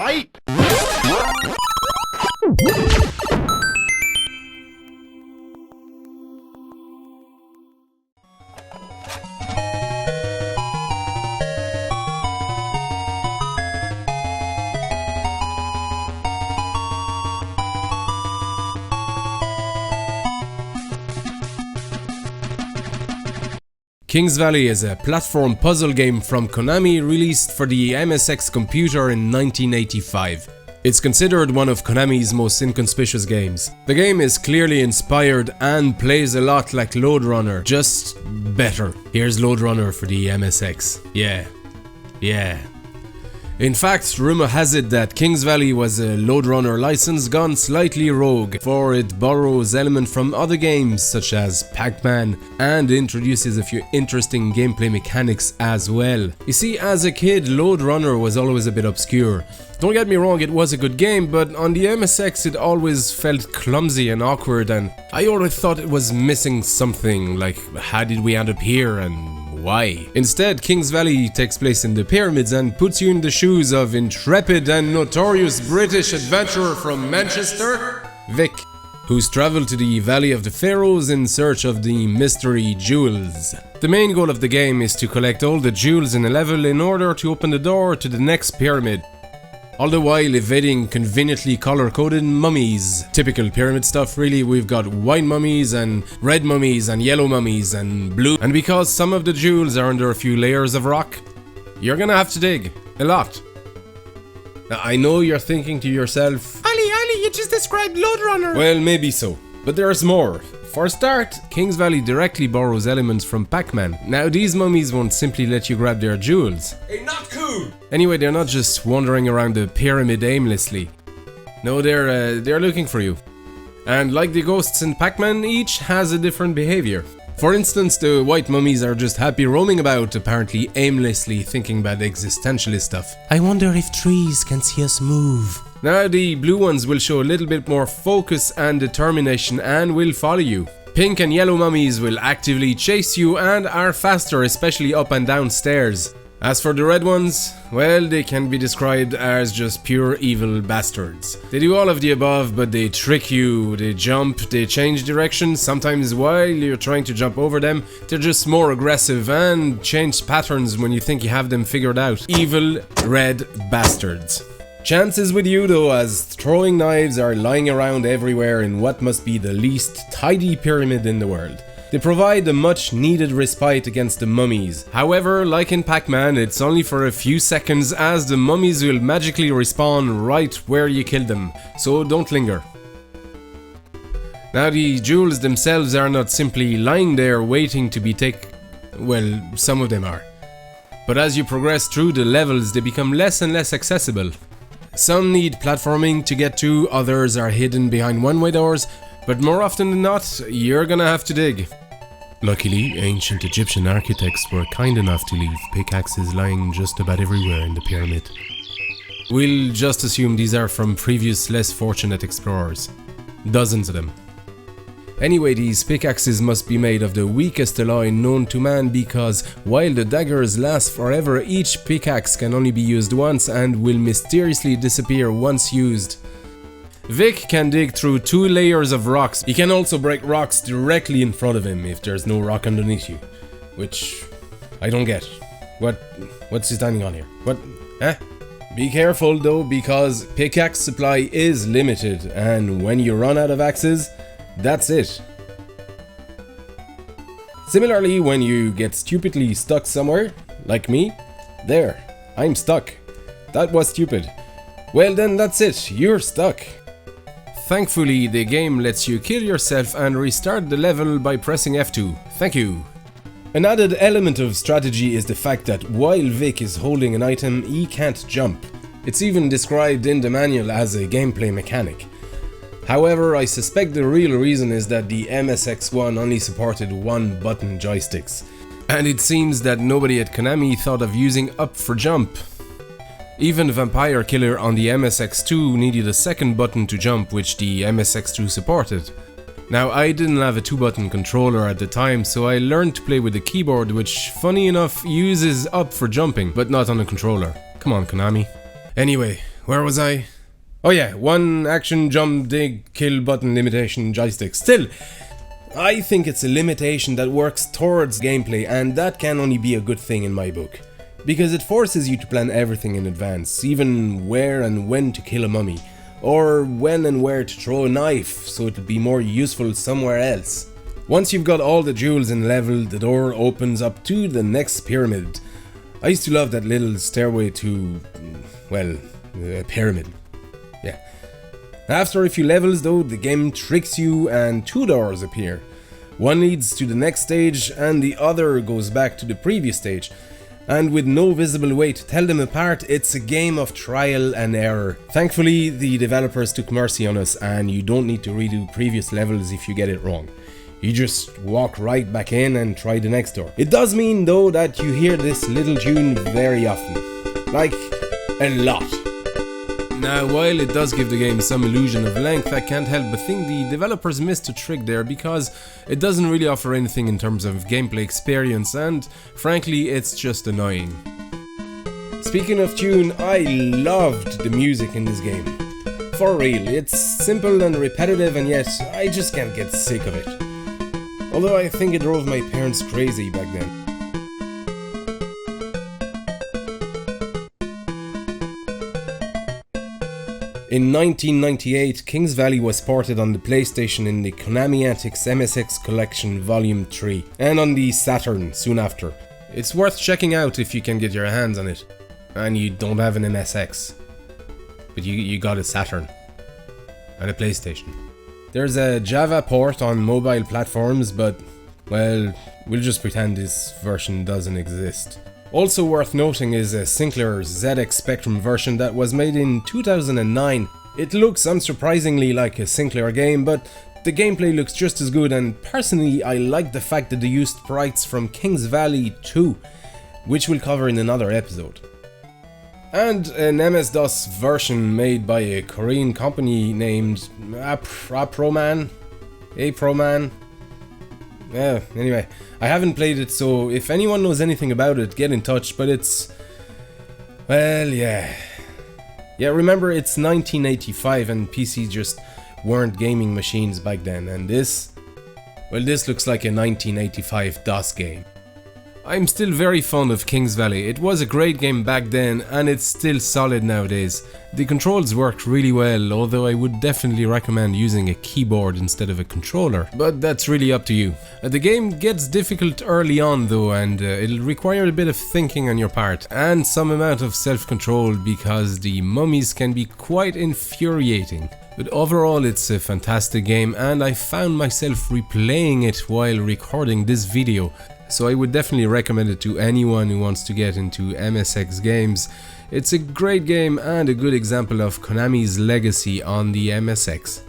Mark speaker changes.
Speaker 1: Fight!
Speaker 2: King's Valley is a platform puzzle game from Konami released for the MSX computer in 1985. It's considered one of Konami's most inconspicuous games. The game is clearly inspired and plays a lot like Lode Runner, just better. Here's Lode Runner for the MSX. Yeah. In fact, rumor has it that King's Valley was a Lode Runner license gone slightly rogue, for it borrows elements from other games such as Pac-Man and introduces a few interesting gameplay mechanics as well. You see, as a kid, Lode Runner was always a bit obscure. Don't get me wrong, it was a good game, but on the MSX it always felt clumsy and awkward, and I always thought it was missing something, like how did we end up here and why? Instead, King's Valley takes place in the pyramids and puts you in the shoes of intrepid and notorious British adventurer from Manchester, Vic, who's travelled to the Valley of the Pharaohs in search of the mystery jewels. The main goal of the game is to collect all the jewels in a level in order to open the door to the next pyramid, all the while evading conveniently color-coded mummies. Typical pyramid stuff really. We've got white mummies and red mummies and yellow mummies and blue. And because some of the jewels are under a few layers of rock, you're gonna have to dig a lot. Now, I know you're thinking to yourself, Ollie, you just described Lode Runner. Well, maybe so, but there's more. For a start, King's Valley directly borrows elements from Pac-Man. Now, these mummies won't simply let you grab their jewels. Hey, not cool! Anyway, they're not just wandering around the pyramid aimlessly. No, they're looking for you. And like the ghosts in Pac-Man, each has a different behavior. For instance, the white mummies are just happy roaming about, apparently aimlessly thinking about existentialist stuff. I wonder if trees can see us move. Now the blue ones will show a little bit more focus and determination and will follow you. Pink and yellow mummies will actively chase you and are faster, especially up and down stairs. As for the red ones, well, they can be described as just pure evil bastards. They do all of the above, but they trick you, they jump, they change direction, sometimes while you're trying to jump over them, they're just more aggressive and change patterns when you think you have them figured out. Evil red bastards. Chance is with you though, as throwing knives are lying around everywhere in what must be the least tidy pyramid in the world. They provide a much needed respite against the mummies. However, like in Pac-Man, it's only for a few seconds as the mummies will magically respawn right where you killed them, so don't linger. Now the jewels themselves are not simply lying there waiting to be taken. Well, some of them are. But as you progress through the levels, they become less and less accessible. Some need platforming to get to, others are hidden behind one-way doors, but more often than not, you're gonna have to dig. Luckily, ancient Egyptian architects were kind enough to leave pickaxes lying just about everywhere in the pyramid. We'll just assume these are from previous less fortunate explorers. Dozens of them. Anyway, these pickaxes must be made of the weakest alloy known to man because while the daggers last forever, each pickaxe can only be used once and will mysteriously disappear once used. Vic can dig through 2 layers of rocks. He can also break rocks directly in front of him if there's no rock underneath you. Which I don't get. What's he standing on here? What? Huh? Be careful though, because pickaxe supply is limited, and when you run out of axes, that's it. Similarly, when you get stupidly stuck somewhere, like me, there, I'm stuck. That was stupid. Well then, that's it, you're stuck. Thankfully, the game lets you kill yourself and restart the level by pressing F2. Thank you. An added element of strategy is the fact that while Vic is holding an item, he can't jump. It's even described in the manual as a gameplay mechanic. However, I suspect the real reason is that the MSX1 only supported 1-button joysticks. And it seems that nobody at Konami thought of using up for jump. Even Vampire Killer on the MSX2 needed a second button to jump, which the MSX2 supported. Now, I didn't have a 2-button controller at the time, so I learned to play with the keyboard, which, funny enough, uses up for jumping, but not on a controller. Come on, Konami. Anyway, Where was I? Oh yeah, one action, jump, dig, kill button limitation joystick. Still, I think it's a limitation that works towards gameplay, and that can only be a good thing in my book. Because it forces you to plan everything in advance, even where and when to kill a mummy, or when and where to throw a knife so it'll be more useful somewhere else. Once you've got all the jewels in level, the door opens up to the next pyramid. I used to love that little stairway to, well, a pyramid. Yeah. After a few levels though, the game tricks you and two doors appear. One leads to the next stage and the other goes back to the previous stage. And with no visible way to tell them apart, it's a game of trial and error. Thankfully, the developers took mercy on us and you don't need to redo previous levels if you get it wrong. You just walk right back in and try the next door. It does mean though that you hear this little tune very often. Like, a lot. Now, while it does give the game some illusion of length, I can't help but think the developers missed a trick there because it doesn't really offer anything in terms of gameplay experience, and frankly, it's just annoying. Speaking of tune, I loved the music in this game. For real, it's simple and repetitive, and yet I just can't get sick of it. Although I think it drove my parents crazy back then. In 1998, Kings Valley was ported on the PlayStation in the Konami Antics MSX Collection Volume 3, and on the Saturn soon after. It's worth checking out if you can get your hands on it, and you don't have an MSX, but you got a Saturn, and a PlayStation. There's a Java port on mobile platforms, but, well, we'll just pretend this version doesn't exist. Also worth noting is a Sinclair ZX Spectrum version that was made in 2009. It looks unsurprisingly like a Sinclair game, but the gameplay looks just as good, and personally I like the fact that they used sprites from Kings Valley 2, which we'll cover in another episode. And an MS-DOS version made by a Korean company named Aproman. Yeah, anyway, I haven't played it, so if anyone knows anything about it, get in touch, but it's... well, yeah. Yeah, remember, it's 1985 and PCs just weren't gaming machines back then, and this... well, this looks like a 1985 DOS game. I'm still very fond of Kings Valley. It was a great game back then, and it's still solid nowadays. The controls worked really well, although I would definitely recommend using a keyboard instead of a controller, but that's really up to you. The game gets difficult early on though, and it'll require a bit of thinking on your part, and some amount of self-control because the mummies can be quite infuriating. But overall it's a fantastic game, and I found myself replaying it while recording this video. So I would definitely recommend it to anyone who wants to get into MSX games. It's a great game and a good example of Konami's legacy on the MSX.